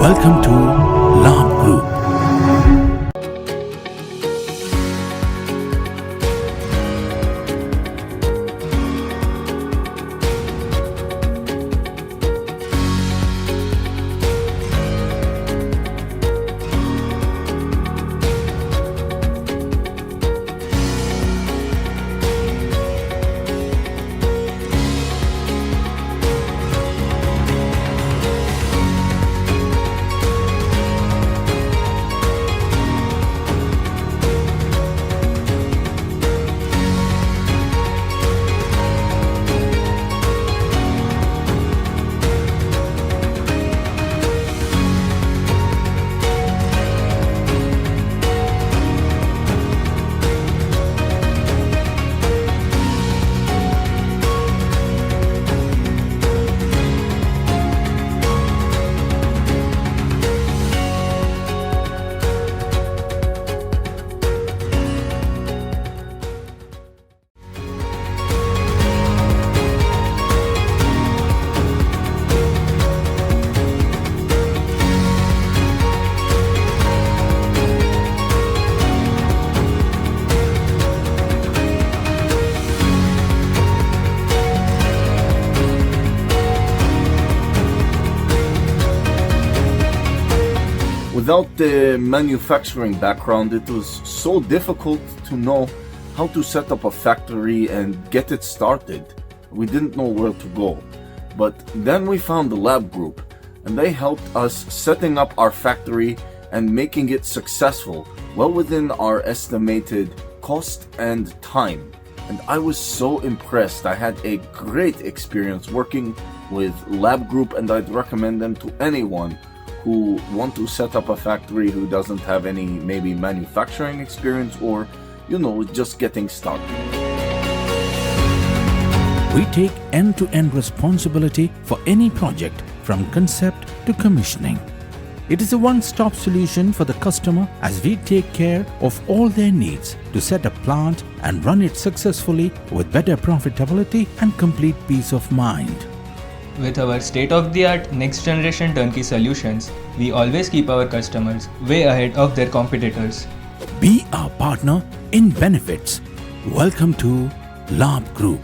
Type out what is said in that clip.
Welcome to Labh Group. Without the manufacturing background, it was so difficult to know how to set up a factory and get it started. We didn't know where to go. But then we found the Labh Group, and they helped us setting up our factory and making it successful, well within our estimated cost and time. And I was so impressed. I had a great experience working with Labh Group, and I'd recommend them to anyone who want to set up a factory who doesn't have any maybe manufacturing experience or, just getting started. We take end-to-end responsibility for any project from concept to commissioning. It is a one-stop solution for the customer as we take care of all their needs to set a plant and run it successfully with better profitability and complete peace of mind. With our state-of-the-art next-generation turnkey solutions, we always keep our customers way ahead of their competitors. Be our partner in benefits. Welcome to Labh Group.